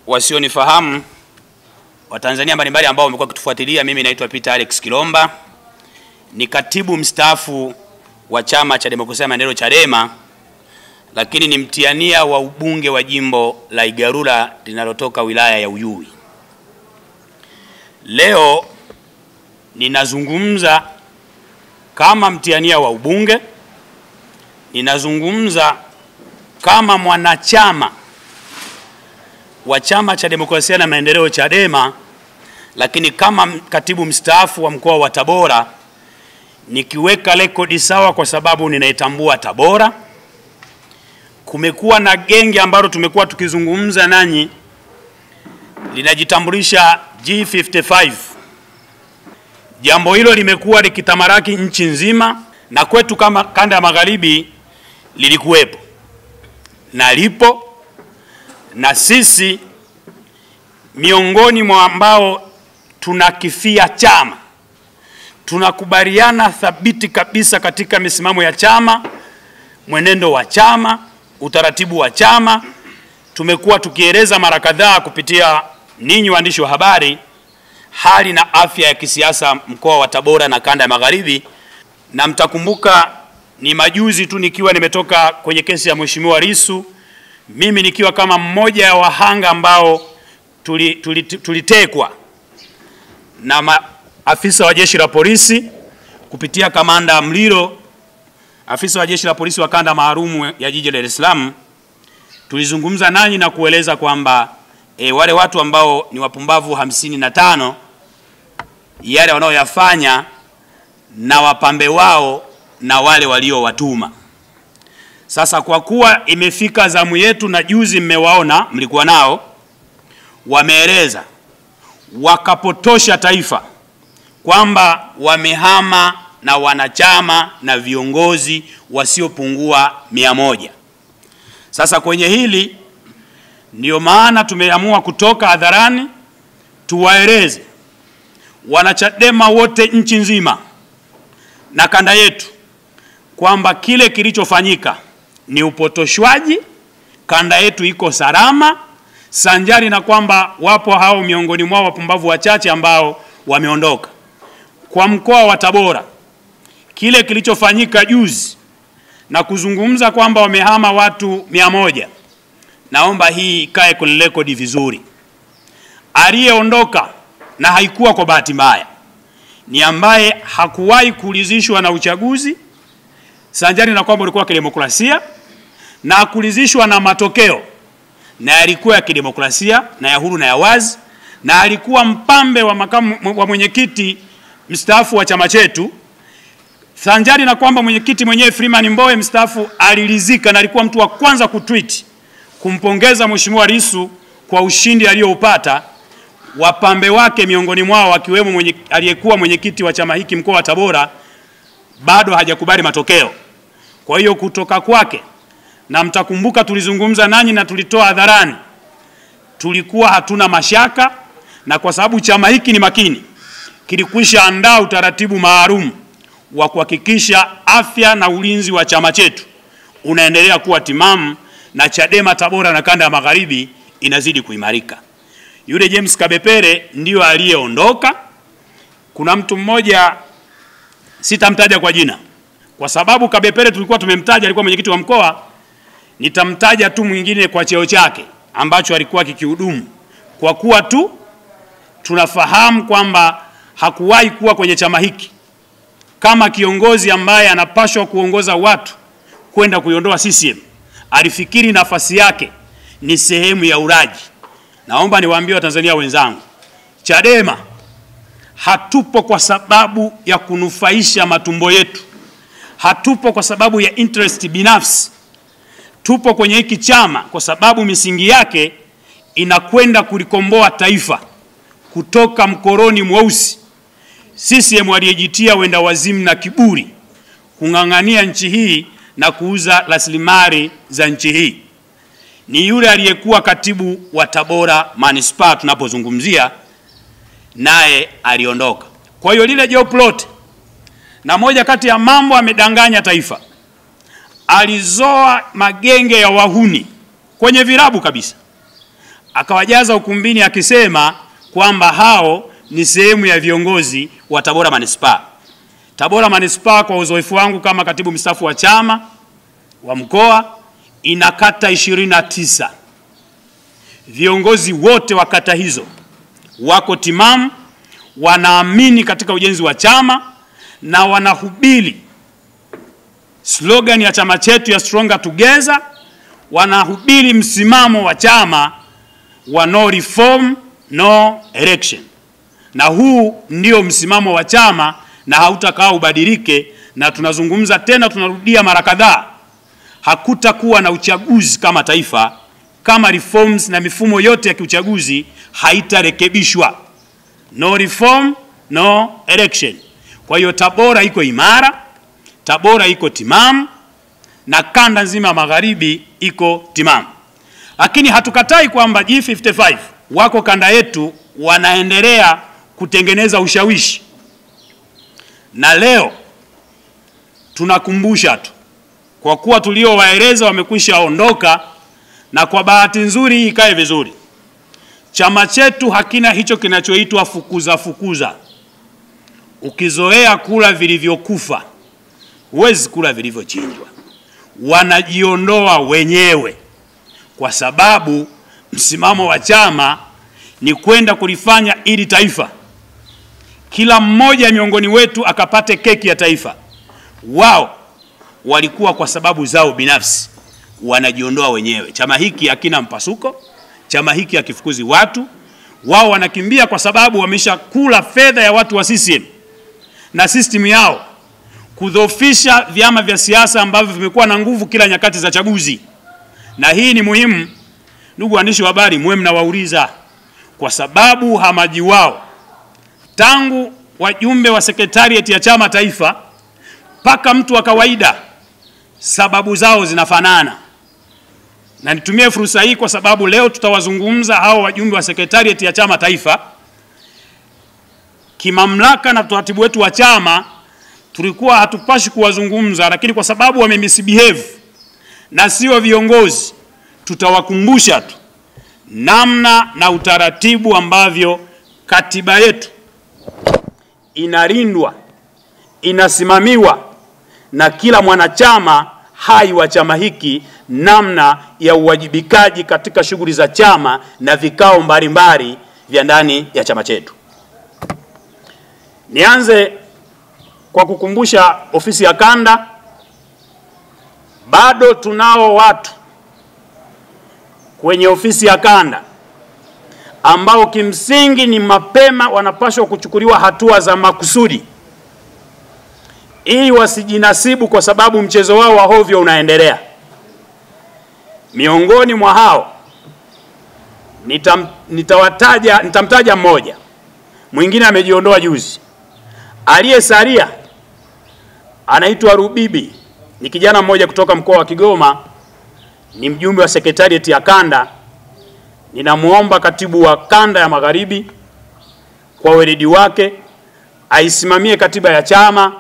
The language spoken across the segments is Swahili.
wasionifahamu, Watanzania mbalimbali ambao wamekuwa kutufuatilia, mimi naitwa Peter Alex Kilomba, ni katibu mstaafu wa Chama cha Demokrasia na Maendeleo Chadema, lakini ni mtiania wa ubunge wa jimbo la Igalula linalotoka wilaya ya Uyui. Leo ninazungumza kama mtiania wa ubunge, ninazungumza kama mwanachama wa Chama cha Demokrasia na Maendeleo Chadema, lakini kama katibu mstaafu wa mkoa wa Tabora, nikiweka rekodi sawa kwa sababu ninaitambua Tabora. Kumekuwa na genge ambalo tumekuwa tukizungumza nanyi, linajitambulisha G55. Jambo hilo limekuwa likitamaraki nchi nzima, na kwetu kama kanda ya magharibi lilikuwepo na lipo, na sisi miongoni mwa ambao tunakifia chama, tunakubaliana thabiti kabisa katika misimamo ya chama, mwenendo wa chama, utaratibu wa chama. Tumekuwa tukieleza mara kadhaa kupitia ninyi waandishi wa habari hali na afya ya kisiasa mkoa wa Tabora na kanda ya magharibi. Na mtakumbuka ni majuzi tu nikiwa nimetoka kwenye kesi ya Mheshimiwa Lissu, mimi nikiwa kama mmoja wa wahanga ambao tulitekwa na afisa wa jeshi la polisi kupitia kamanda Mlilo, afisa wa jeshi la polisi wa kanda maalum ya jiji la Dar es Salaam. Tulizungumza nanyi na kueleza kwamba wale watu ambao ni wapumbavu 55, yale wanaoyafanya na wapambe wao na wale waliowatuma. Sasa kwa kuwa imefika zamu yetu, na juzi mmewaona, mlikuwa nao, wameeleza wakapotosha taifa kwamba wamehama na wanachama na viongozi wasiopungua 100. Sasa kwenye hili ndio maana tumeamua kutoka hadharani tuwaeleze wanachadema wote nchi nzima na kanda yetu kwamba kile kilichofanyika ni upotoshwaji. Kanda yetu iko salama, sanjari na kwamba wapo hao miongoni mwao wapumbavu wachache ambao wameondoka. Kwa mkoa wa Tabora, kile kilichofanyika juzi na kuzungumza kwamba wamehama watu 100, naomba hii ikae kwenye rekodi vizuri. Aliyeondoka, na haikuwa kwa bahati mbaya, ni ambaye hakuwahi kulizishwa na uchaguzi, sanjari na kwamba ulikuwa kidemokrasia, na kulizishwa na matokeo na yalikuwa ya kidemokrasia na ya huru na ya wazi, na alikuwa mpambe wa makamu wa mwenyekiti mstaafu wa chama chetu, sanjari na kwamba mwenyekiti mwenyewe Freeman Mbowe mstaafu alilizika na alikuwa mtu wa kwanza kutweet kumpongeza Mheshimiwa Lissu kwa ushindi alioupata. Wapambe wake miongoni mwao akiwemo aliyekuwa mwenyekiti wa chama hiki mkoa wa Tabora bado hajakubali matokeo. Kwa hiyo kutoka kwake, na mtakumbuka tulizungumza nanyi na tulitoa hadharani, tulikuwa hatuna mashaka, na kwa sababu chama hiki ni makini, kilikwisha andaa utaratibu maalum wa kuhakikisha afya na ulinzi wa chama chetu unaendelea kuwa timamu, na Chadema Tabora na kanda ya magharibi inazidi kuimarika. Yule James Kabepere ndio aliyeondoka. Kuna mtu mmoja, sitamtaja kwa jina kwa sababu Kabepere tulikuwa tumemtaja, alikuwa mwenyekiti wa mkoa, nitamtaja tu mwingine kwa cheo chake ambacho alikuwa kikihudumu, kwa kuwa tu tunafahamu kwamba hakuwahi kuwa kwenye chama hiki kama kiongozi ambaye anapaswa kuongoza watu kwenda kuiondoa CCM. Alifikiri nafasi yake ni sehemu ya uraji. Naomba niwaambie Watanzania wenzangu, Chadema hatupo kwa sababu ya kunufaisha matumbo yetu, hatupo kwa sababu ya interest binafsi. Tupo kwenye hiki chama kwa sababu misingi yake inakwenda kulikomboa taifa kutoka mkoroni mweusi. CCM aliyejitia wenda wazimu na kiburi kung'ang'ania nchi hii na kuuza rasilimali za nchi hii ni yule aliyekuwa katibu wa Tabora Manispaa tunapozungumzia, naye aliondoka. Kwa hiyo lile job plot, na moja kati ya mambo amedanganya taifa, alizoa magenge ya wahuni kwenye virabu kabisa, akawajaza ukumbini akisema kwamba hao ni sehemu ya viongozi wa Tabora Manispaa. Tabora Manispaa, kwa uzoefu wangu kama katibu mstaafu wa chama wa mkoa, ina kata 29. Viongozi wote wa kata hizo wako timamu, wanaamini katika ujenzi wa chama na wanahubiri slogan ya chama chetu ya Stronger Together, wanahubiri msimamo wa chama wa no reform, no election. Na huu ndio msimamo wa chama na hautakaa ubadilike, na tunazungumza tena, tunarudia mara kadhaa, hakutakuwa na uchaguzi kama taifa kama reforms na mifumo yote ya kiuchaguzi haitarekebishwa. No reform, no election. Kwa hiyo Tabora iko imara, Tabora iko timamu, na kanda nzima magharibi iko timamu. Lakini hatukatai kwamba G55 wako kanda yetu wanaendelea kutengeneza ushawishi. Na leo tunakumbusha tu, kwa kuwa tuliowaeleza wamekwisha ondoka, na kwa bahati nzuri ikae vizuri, chama chetu hakina hicho kinachoitwa fukuza. Ukizoea kula vilivyokufa, huwezi kula vilivyochinjwa. Wanajiondoa wenyewe, kwa sababu msimamo wa chama ni kwenda kulifanya ili taifa, kila mmoja miongoni wetu akapate keki ya taifa. Wao walikuwa kwa sababu zao binafsi, wanajiondoa wenyewe. Chama hiki hakina mpasuko, chama hiki hakifukuzi watu. Wao wanakimbia kwa sababu wameshakula fedha ya watu wa CCM na system yao kudhoofisha vyama vya siasa ambavyo vimekuwa na nguvu kila nyakati za chaguzi. Na hii ni muhimu, ndugu waandishi wa habari, muwe mnawauliza, kwa sababu hamaji wao tangu wajumbe wa sekretariat ya chama taifa mpaka mtu wa kawaida, sababu zao zinafanana. Na nitumie fursa hii kwa sababu leo tutawazungumza hao wajumbe wa sekretariat ya chama taifa. Kimamlaka na utaratibu wetu wa chama tulikuwa hatupashi kuwazungumza, lakini kwa sababu wamemisbehave na sio viongozi, tutawakumbusha tu namna na utaratibu ambavyo katiba yetu inalindwa, inasimamiwa na kila mwanachama hai wa chama hiki, namna ya uwajibikaji katika shughuli za chama na vikao mbalimbali vya ndani ya chama chetu. Nianze kwa kukumbusha ofisi ya kanda, bado tunao watu kwenye ofisi ya kanda ambao kimsingi ni mapema wanapaswa kuchukuliwa hatua za makusudi ili wasijinasibu kwa sababu mchezo wao wa hovyo unaendelea. Miongoni mwa hao nitamtaja mmoja, mwingine amejiondoa juzi. Aliyesalia anaitwa Rubibi, ni kijana mmoja kutoka mkoa wa Kigoma, ni mjumbe wa sekretariat ya kanda. Ninamuomba katibu wa kanda ya magharibi kwa weledi wake aisimamie katiba ya chama.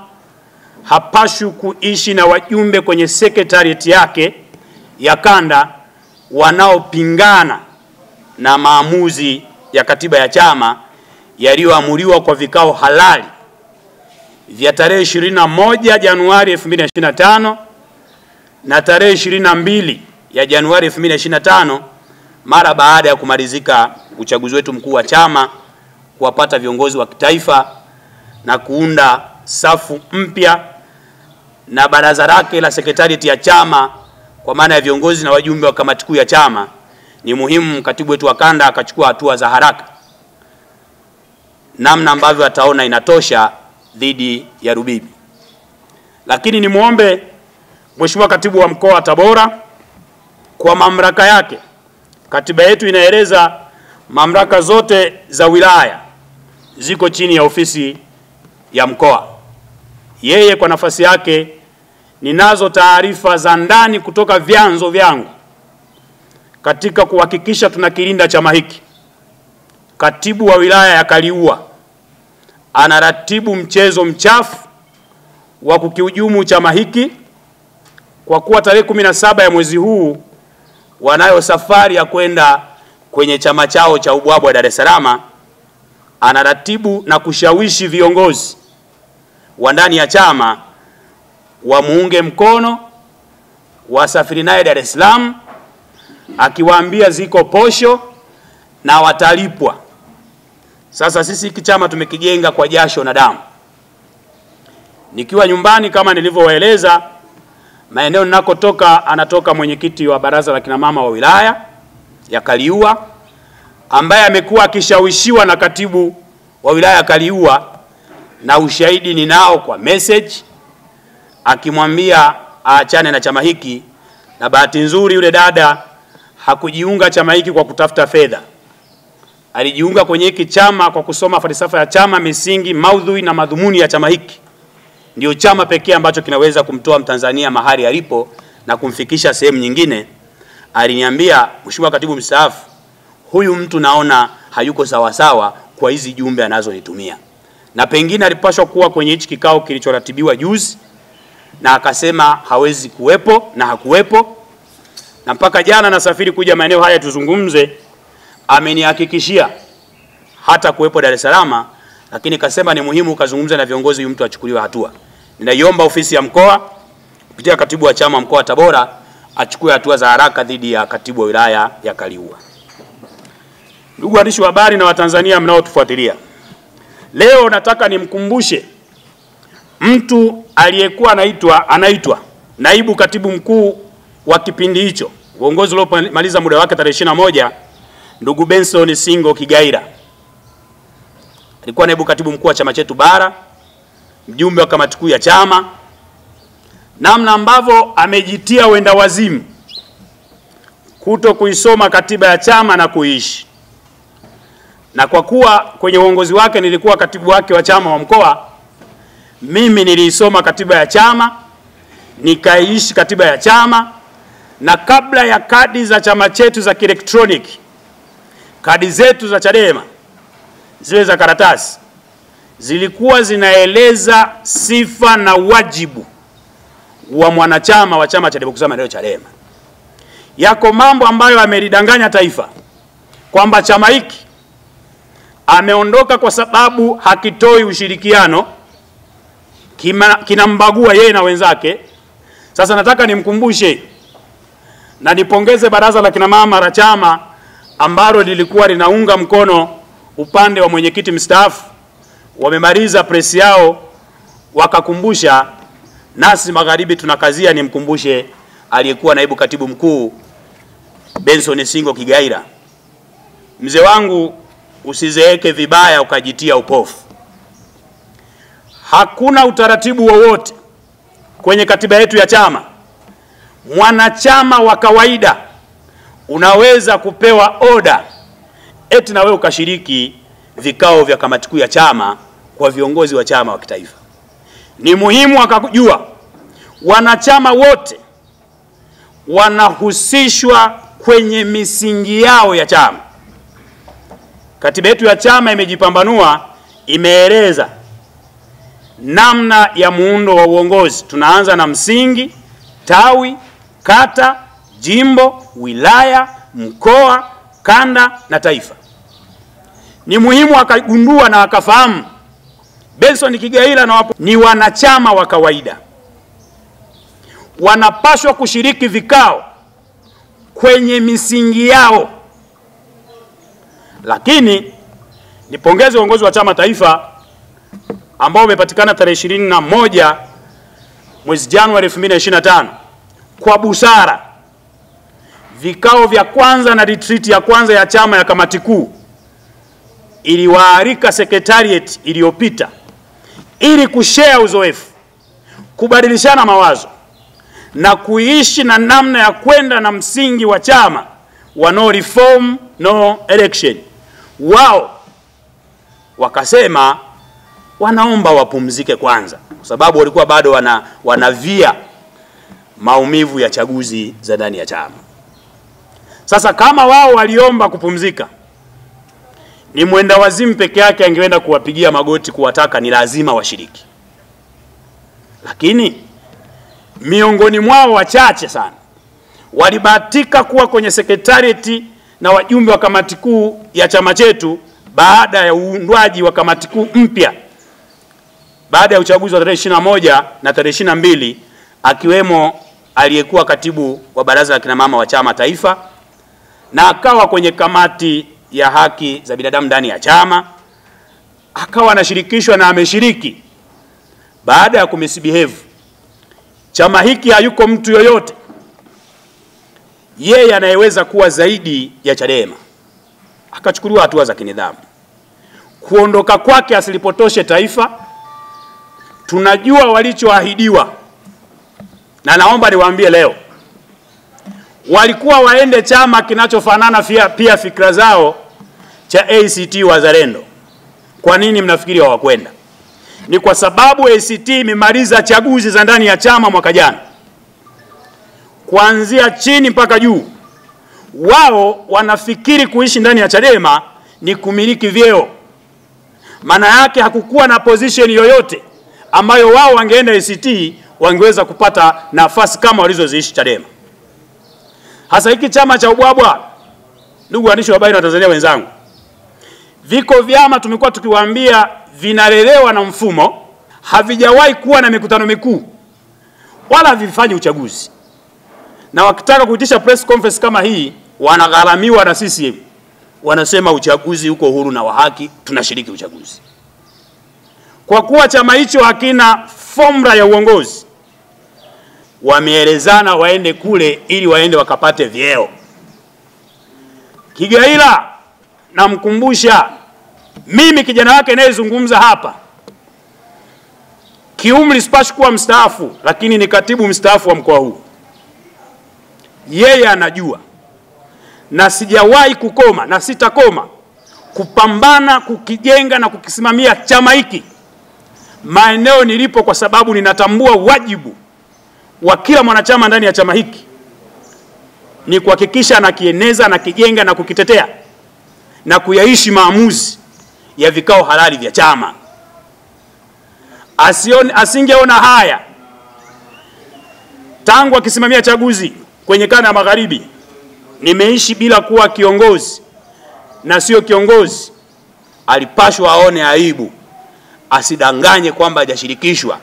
Hapaswi kuishi na wajumbe kwenye sekretariat yake ya kanda wanaopingana na maamuzi ya katiba ya chama yaliyoamuriwa kwa vikao halali vya tarehe 21 Januari 2025 na tarehe 22 ya Januari 2025, mara baada ya kumalizika uchaguzi wetu mkuu wa chama, kuwapata viongozi wa kitaifa na kuunda safu mpya na baraza lake la sekretariat ya chama kwa maana ya viongozi na wajumbe wa kamati kuu ya chama. Ni muhimu katibu wetu wa kanda akachukua hatua za haraka namna ambavyo ataona inatosha dhidi ya Rubibi. Lakini ni muombe Mheshimiwa katibu wa mkoa wa Tabora, kwa mamlaka yake, katiba yetu inaeleza mamlaka zote za wilaya ziko chini ya ofisi ya mkoa. Yeye kwa nafasi yake, ninazo taarifa za ndani kutoka vyanzo vyangu katika kuhakikisha tunakilinda chama hiki. Katibu wa wilaya ya Kaliua anaratibu mchezo mchafu wa kukihujumu chama hiki, kwa kuwa tarehe 17 ya mwezi huu wanayo safari ya kwenda kwenye chama chao cha ubwabwa Dar es Salaam, anaratibu na kushawishi viongozi wa ndani ya chama wamuunge mkono, wasafiri naye Dar es Salaam, akiwaambia ziko posho na watalipwa. Sasa sisi hiki chama tumekijenga kwa jasho na damu. Nikiwa nyumbani, kama nilivyowaeleza, maeneo ninakotoka anatoka mwenyekiti wa baraza la kina mama wa wilaya ya Kaliua, ambaye amekuwa akishawishiwa na katibu wa wilaya ya Kaliua, na ushahidi ninao kwa message, akimwambia aachane na chama hiki. Na bahati nzuri yule dada hakujiunga chama hiki kwa kutafuta fedha. Alijiunga kwenye hiki chama kwa kusoma falsafa ya chama, misingi, maudhui na madhumuni ya chama hiki. Ndio chama pekee ambacho kinaweza kumtoa Mtanzania mahali alipo na kumfikisha sehemu nyingine. Aliniambia, Mheshimiwa Katibu Mstaafu, huyu mtu naona hayuko sawa sawa kwa hizi jumbe anazonitumia. Na pengine alipaswa kuwa kwenye hichi kikao kilichoratibiwa juzi, na akasema hawezi kuwepo na hakuwepo. Na mpaka jana nasafiri kuja maeneo haya tuzungumze, amenihakikishia hata kuwepo Dar es Salaam, lakini kasema ni muhimu kazungumza na viongozi, huyu mtu achukuliwe hatua. Ninaiomba ofisi ya mkoa kupitia katibu wa chama mkoa wa Tabora achukue hatua za haraka dhidi ya katibu wa wilaya ya Kaliua. Ndugu waandishi wa habari na Watanzania mnaotufuatilia, leo nataka nimkumbushe mtu aliyekuwa anaitwa naibu katibu mkuu wa kipindi hicho, uongozi uliomaliza muda wake tarehe 21, ndugu Benson Singo Kigaira. Alikuwa naibu katibu mkuu wa chama chetu bara, mjumbe wa kamati kuu ya chama. Namna ambavyo amejitia wenda wazimu kuto kuisoma katiba ya chama na kuishi. Na kwa kuwa kwenye uongozi wake nilikuwa katibu wake wa chama wa mkoa, mimi niliisoma katiba ya chama, nikaishi katiba ya chama. Na kabla ya kadi za chama chetu za kielektroniki, kadi zetu za Chadema zile za karatasi zilikuwa zinaeleza sifa na wajibu wa mwanachama wa chama cha Demokrasia Maendeleo Chadema. Yako mambo ambayo amelidanganya taifa kwamba chama hiki ameondoka kwa sababu hakitoi ushirikiano, kinambagua yeye na wenzake. Sasa nataka nimkumbushe na nipongeze baraza la kina mama la chama ambalo lilikuwa linaunga mkono upande wa mwenyekiti mstaafu. Wamemaliza press yao wakakumbusha, nasi magharibi tunakazia nimkumbushe aliyekuwa naibu katibu mkuu Benson Singo Kigaira. Mzee wangu, usizeeke vibaya ukajitia upofu. Hakuna utaratibu wowote kwenye katiba yetu ya chama mwanachama wa kawaida unaweza kupewa oda eti na wewe ukashiriki vikao vya kamati kuu ya chama kwa viongozi wa chama wa kitaifa. Ni muhimu akajua wanachama wote wanahusishwa kwenye misingi yao ya chama. Katiba yetu ya chama imejipambanua, imeeleza namna ya muundo wa uongozi. Tunaanza na msingi, tawi, kata, jimbo, wilaya, mkoa, kanda na taifa. Ni muhimu akagundua na akafahamu Benson Kigaira na ni wanachama wa kawaida, wanapaswa kushiriki vikao kwenye misingi yao. Lakini nipongeze uongozi wa chama taifa ambao umepatikana tarehe 21 mwezi Januari 2025 kwa busara. Vikao vya kwanza na retreat ya kwanza ya chama ya kamati kuu iliwaalika secretariat iliyopita ili kushare uzoefu, kubadilishana mawazo na kuishi na namna ya kwenda na msingi wa chama wa no reform no election. Wao wakasema wanaomba wapumzike kwanza kwa sababu walikuwa bado wanavia maumivu ya chaguzi za ndani ya chama. Sasa kama wao waliomba kupumzika, ni mwenda wazimu peke yake angeenda kuwapigia magoti kuwataka ni lazima washiriki. Lakini miongoni mwao wachache sana walibahatika kuwa kwenye secretariat na wajumbe wa kamati kuu ya chama chetu baada ya uundwaji wa kamati kuu mpya baada ya uchaguzi wa tarehe 21 na tarehe 22, akiwemo aliyekuwa katibu wa baraza la kina mama wa chama taifa, na akawa kwenye kamati ya haki za binadamu ndani ya chama, akawa anashirikishwa na ameshiriki. Baada ya kumisbehave chama hiki, hayuko mtu yoyote yeye anayeweza kuwa zaidi ya Chadema. Akachukuliwa hatua za kinidhamu. Kuondoka kwake asilipotoshe taifa. Tunajua walichoahidiwa, na naomba niwaambie leo, walikuwa waende chama kinachofanana pia fikra zao cha ACT Wazalendo. Kwa nini mnafikiri hawakwenda? Ni kwa sababu ACT imemaliza chaguzi za ndani ya chama mwaka jana, kuanzia chini mpaka juu. Wao wanafikiri kuishi ndani ya Chadema ni kumiliki vyeo. Maana yake hakukuwa na position yoyote ambayo wao wangeenda ACT wangeweza kupata nafasi kama walizoziishi Chadema. Hasa hiki chama cha ubwabwa, ndugu waandishi wa habari na Tanzania wenzangu, viko vyama tumekuwa tukiwaambia vinalelewa na mfumo, havijawahi kuwa na mikutano mikuu wala havifanyi uchaguzi, na wakitaka kuitisha press conference kama hii wanagharamiwa na CCM. Wanasema uchaguzi uko huru na wa haki, tunashiriki uchaguzi. Kwa kuwa chama hicho hakina formula ya uongozi, wameelezana waende kule ili waende wakapate vyeo. Kigaila, namkumbusha, mimi kijana wake anayezungumza hapa, kiumri sipashi kuwa mstaafu, lakini ni katibu mstaafu wa mkoa huu. Yeye anajua, na sijawahi kukoma na sitakoma kupambana kukijenga na kukisimamia chama hiki maeneo nilipo, kwa sababu ninatambua wajibu wa kila mwanachama ndani ya chama hiki ni kuhakikisha anakieneza na kijenga na kukitetea na kuyaishi maamuzi ya vikao halali vya chama. Asingeona haya tangu akisimamia chaguzi kwenye kanda ya Magharibi. Nimeishi bila kuwa kiongozi na sio kiongozi. Alipashwa aone aibu, asidanganye kwamba hajashirikishwa.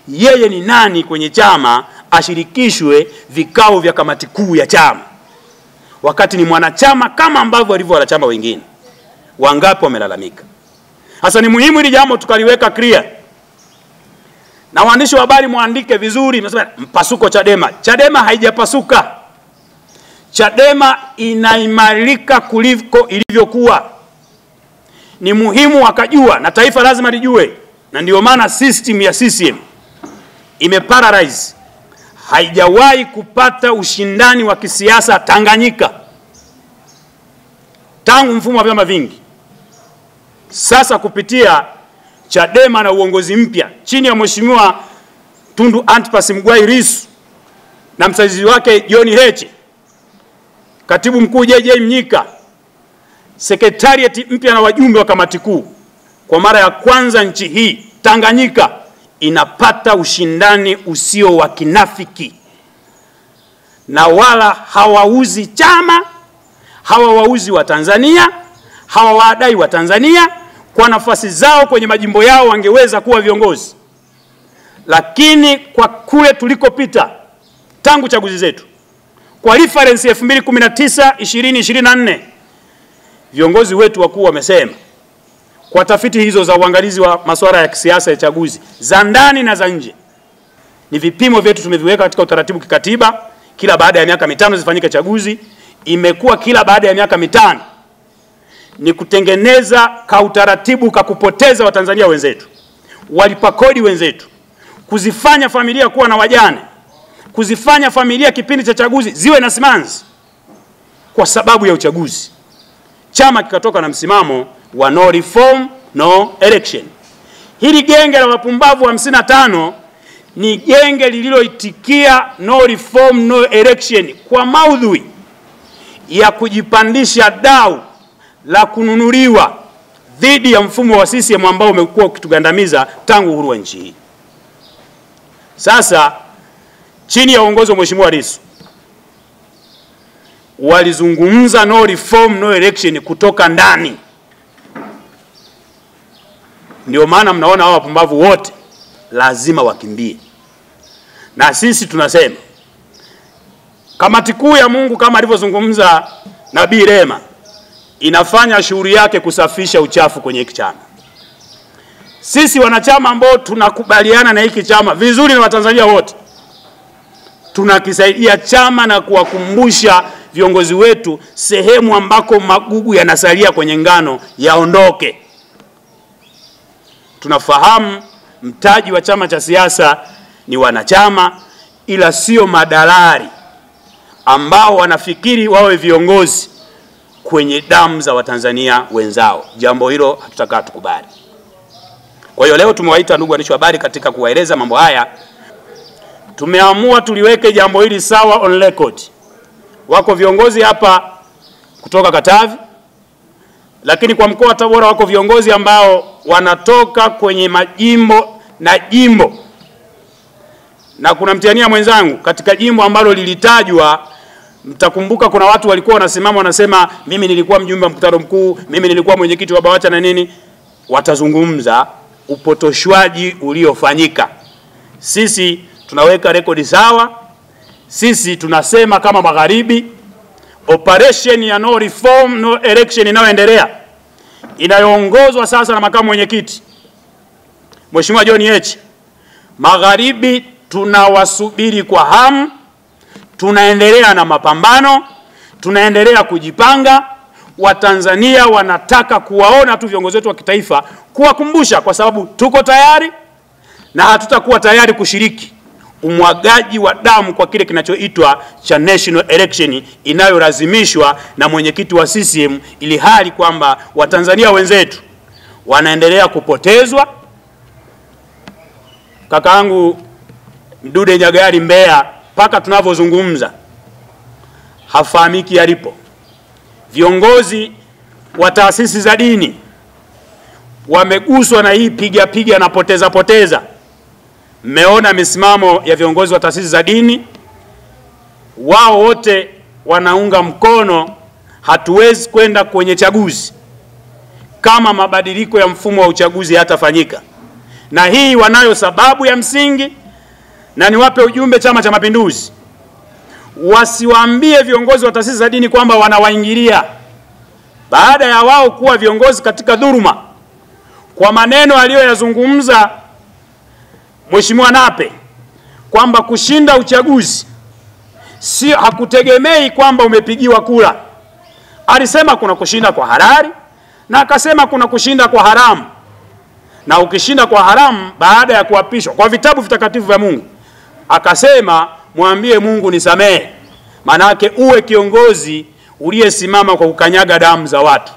Yeye ni nani kwenye chama ashirikishwe vikao vya kamati kuu ya chama, wakati ni mwanachama kama ambavyo walivyo wanachama wengine? Wangapi wamelalamika? Hasa ni muhimu ili jambo tukaliweka clear, na waandishi wa habari muandike vizuri. Mnasema mpasuko Chadema. Chadema haijapasuka. Chadema inaimarika kuliko ilivyokuwa. Ni muhimu wakajua, na taifa lazima lijue, na ndio maana system ya CCM imeparalyze. Haijawahi kupata ushindani wa kisiasa Tanganyika tangu mfumo wa vyama vingi. Sasa kupitia Chadema na uongozi mpya chini ya Mheshimiwa Tundu Antipas Mugwai Lissu na msaidizi wake John Heche, katibu mkuu JJ Mnyika, sekretariat mpya na wajumbe wa kamati kuu, kwa mara ya kwanza nchi hii Tanganyika inapata ushindani usio wa kinafiki, na wala hawauzi chama, hawawauzi wa Tanzania, hawawadai wa Tanzania. Kwa nafasi zao kwenye majimbo yao wangeweza kuwa viongozi, lakini kwa kule tulikopita tangu chaguzi zetu, kwa reference 2019 2024, viongozi wetu wakuu wamesema, kwa tafiti hizo za uangalizi wa masuala ya kisiasa ya chaguzi za ndani na za nje, ni vipimo vyetu tumeviweka katika utaratibu kikatiba, kila baada ya miaka 5 zifanyike chaguzi. Imekuwa kila baada ya miaka 5. Ni kutengeneza ka utaratibu ka kupoteza Watanzania wenzetu, walipa kodi wenzetu, kuzifanya familia kuwa na wajane, kuzifanya familia kipindi cha chaguzi ziwe na simanzi kwa sababu ya uchaguzi. Chama kikatoka na msimamo wa no reform no election. Hili genge la wapumbavu 55 ni genge lililoitikia no reform no election kwa maudhui ya kujipandisha dau la kununuliwa dhidi ya mfumo wa CCM ambao umekuwa ukitugandamiza tangu uhuru wa nchi hii. Sasa chini ya uongozi wa Mheshimiwa Lissu, walizungumza no reform no election kutoka ndani. Ndio maana mnaona hao wapumbavu wote lazima wakimbie. Na sisi tunasema kamati kuu ya Mungu kama alivyozungumza Nabii Rema inafanya shughuli yake kusafisha uchafu kwenye hiki chama. Sisi wanachama ambao tunakubaliana na hiki chama vizuri na Watanzania wote, tunakisaidia chama na kuwakumbusha viongozi wetu sehemu ambako magugu yanasalia kwenye ngano yaondoke. Tunafahamu mtaji wa chama cha siasa ni wanachama, ila sio madalali ambao wanafikiri wawe viongozi kwenye damu za Watanzania wenzao. Jambo hilo hatutaka tukubali. Kwa hiyo leo tumewaita ndugu waandishi wa habari katika kuwaeleza mambo haya. Tumeamua tuliweke jambo hili sawa on record. Wako viongozi hapa kutoka Katavi, lakini kwa mkoa wa Tabora wako viongozi ambao wanatoka kwenye majimbo na jimbo. Na kuna mtiania mwenzangu katika jimbo ambalo lilitajwa, mtakumbuka kuna watu walikuwa wanasimama wanasema mimi nilikuwa mjumbe wa mkutano mkuu, mimi nilikuwa mwenyekiti wa BAWACHA na nini. Watazungumza upotoshwaji uliofanyika. Sisi tunaweka rekodi sawa. Sisi tunasema kama Magharibi, operation ya no reform no election inayoendelea, inayoongozwa sasa na makamu mwenyekiti Mheshimiwa John Heche. Magharibi tunawasubiri kwa hamu. Tunaendelea na mapambano, tunaendelea kujipanga. Watanzania wanataka kuwaona tu viongozi wetu wa kitaifa, kuwakumbusha, kwa sababu tuko tayari na hatutakuwa tayari kushiriki umwagaji wa damu kwa kile kinachoitwa cha national election inayorazimishwa na mwenyekiti wa CCM, ili hali kwamba Watanzania wenzetu wanaendelea kupotezwa. Kakaangu Mdude Nyagali Mbeya paka tunavyozungumza hafahamiki alipo. Viongozi wa taasisi za dini wameguswa na hii piga na poteza. Mmeona misimamo ya viongozi wa taasisi za dini, wao wote wanaunga mkono hatuwezi kwenda kwenye chaguzi kama mabadiliko ya mfumo wa uchaguzi hatafanyika. Na hii wanayo sababu ya msingi, na niwape ujumbe Chama cha Mapinduzi, wasiwaambie viongozi wa taasisi za dini kwamba wanawaingilia baada ya wao kuwa viongozi katika dhuluma. Kwa maneno aliyoyazungumza Mheshimiwa Nape kwamba kushinda uchaguzi sio hakutegemei kwamba umepigiwa kura. Alisema kuna kushinda kwa halali na akasema kuna kushinda kwa haramu. Na ukishinda kwa haramu baada ya kuapishwa kwa vitabu vitakatifu vya Mungu, akasema mwambie Mungu nisamehe. Maana yake uwe kiongozi uliyesimama kwa kukanyaga damu za watu.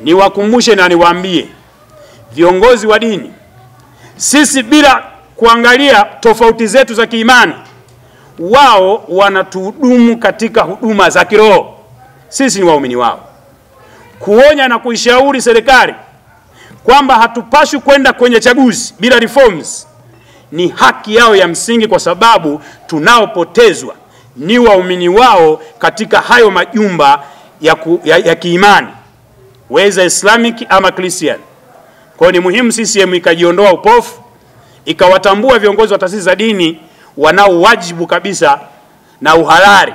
Niwakumbushe na niwaambie viongozi wa dini, sisi bila kuangalia tofauti zetu za kiimani, wao wanatuhudumu katika huduma za kiroho. Sisi ni waumini wao. Kuonya na kuishauri serikali kwamba hatupaswi kwenda kwenye chaguzi bila reforms ni haki yao ya msingi, kwa sababu tunaopotezwa ni waumini wao katika hayo majumba ya kiimani, whether Islamic ama Christian. Kwa hiyo ni muhimu CCM ikajiondoa upofu, ikawatambua viongozi wa taasisi za dini wanao wajibu kabisa na uhalali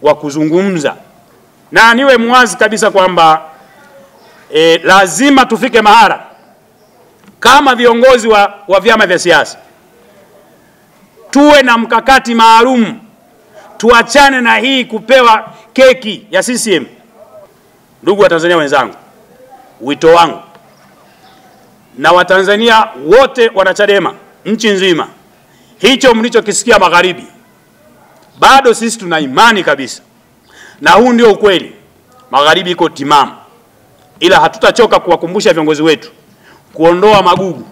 wa kuzungumza. Na niwe mwazi kabisa kwamba lazima tufike mahara kama viongozi wa vyama vya siasa tuwe na mkakati maalum, tuachane na hii kupewa keki ya CCM. Ndugu wa Tanzania wenzangu, wito wangu na Watanzania wote wana Chadema nchi nzima, hicho mlichokisikia Magharibi bado sisi tuna imani kabisa, na huu ndio ukweli. Magharibi iko timamu, ila hatutachoka kuwakumbusha viongozi wetu kuondoa magugu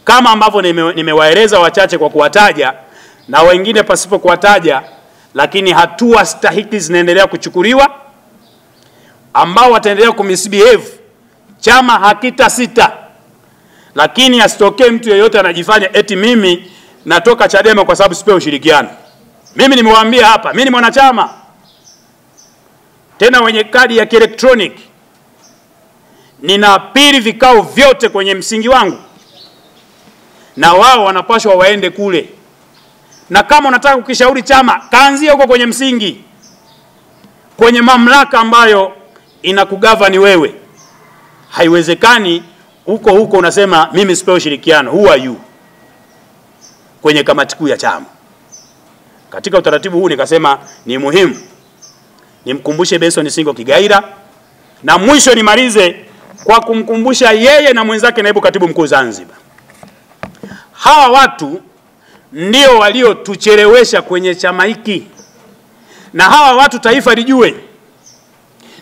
kama ambavyo nimewaeleza wachache kwa kuwataja na wengine pasipo kuwataja, lakini hatua stahiki zinaendelea kuchukuliwa ambao wataendelea kumisbehave. Chama hakita sita, lakini asitokee mtu yeyote anajifanya eti mimi natoka Chadema kwa sababu sipewi ushirikiano. Mimi nimewaambia hapa, mimi ni mwanachama. tena wenye kadi ya kielektroniki, ninaapiri vikao vyote kwenye msingi wangu, na wao wanapaswa waende kule. Na kama unataka kukishauri chama, kaanzia huko kwenye msingi, kwenye mamlaka ambayo inakugavani wewe. Haiwezekani huko unasema mimi sipewi ushirikiano. Who are you? Kwenye kamati kuu ya chama. Katika utaratibu huu nikasema ni muhimu nimkumbushe Benson Singo Kigaila, na mwisho nimalize kwa kumkumbusha yeye na mwenzake naibu katibu mkuu Zanzibar. Hawa watu ndio waliotuchelewesha kwenye chama hiki, na hawa watu taifa lijue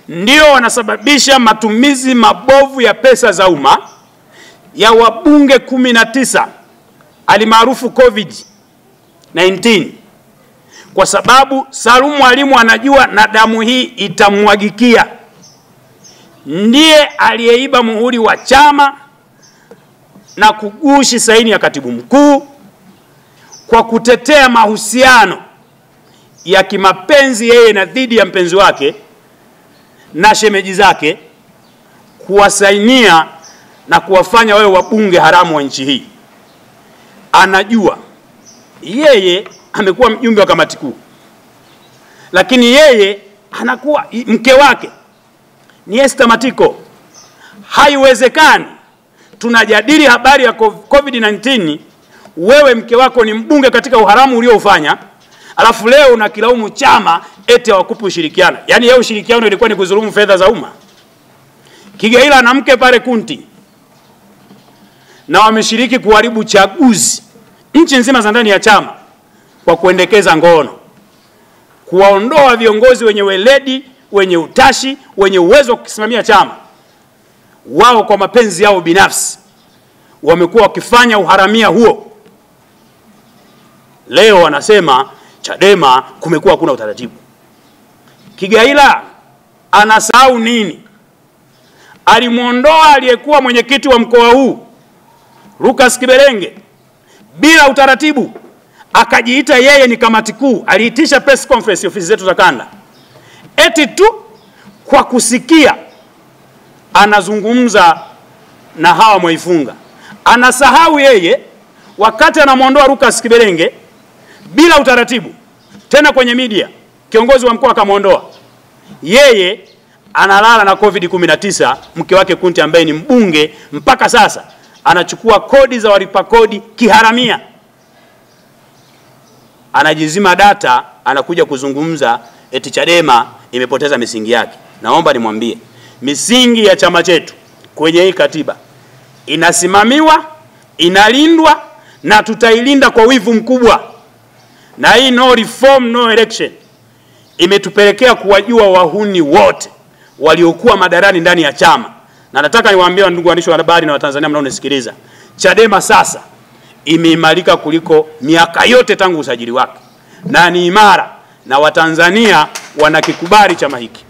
ndio wanasababisha matumizi mabovu ya pesa za umma ya wabunge 19 alimaarufu COVID-19, kwa sababu Salum Mwalimu anajua na damu hii itamwagikia. Ndiye aliyeiba muhuri wa chama na kugushi saini ya katibu mkuu kwa kutetea mahusiano ya kimapenzi yeye na dhidi ya mpenzi wake na shemeji zake, kuwasainia na kuwafanya wawe wabunge haramu wa nchi hii. Anajua yeye amekuwa mjumbe wa kamati kuu, lakini yeye anakuwa mke wake ni Esther Matiko. Haiwezekani tunajadili habari ya COVID-19, wewe mke wako ni mbunge katika uharamu ulioufanya, alafu leo unakilaumu chama eti hawakupi ushirikiano. Yaani yeye ushirikiano ilikuwa ni kudhulumu fedha za umma. Kigaila na mke pale Kunti, na wameshiriki kuharibu chaguzi nchi nzima za ndani ya chama kwa kuendekeza ngono, kuwaondoa viongozi wenye weledi, wenye utashi, wenye uwezo wa kusimamia chama. Wao kwa mapenzi yao binafsi wamekuwa wakifanya uharamia huo. Leo wanasema Chadema kumekuwa hakuna utaratibu. Kigaila anasahau nini? Alimuondoa aliyekuwa mwenyekiti wa mkoa huu Lucas Kiberenge bila utaratibu, akajiita yeye ni kamati kuu. Aliitisha press conference ofisi zetu za kanda, eti tu kwa kusikia anazungumza na Hawa Mwaifunga. Anasahau yeye wakati anamuondoa Lucas Kiberenge bila utaratibu, tena kwenye media, kiongozi wa mkoa akamuondoa, yeye analala na COVID-19. Mke wake Kunti ambaye ni mbunge mpaka sasa anachukua kodi za walipa kodi kiharamia, anajizima data, anakuja kuzungumza eti Chadema imepoteza misingi yake. Naomba nimwambie, misingi ya chama chetu kwenye hii katiba inasimamiwa, inalindwa, na tutailinda kwa wivu mkubwa. Na hii no reform no election imetupelekea kuwajua wahuni wote waliokuwa madarani ndani ya chama. Na nataka niwaambie ndugu waandishi wa habari na Watanzania mnaonisikiliza, Chadema sasa imeimarika kuliko miaka yote tangu usajili wake, na ni imara, na Watanzania wanakikubali chama hiki.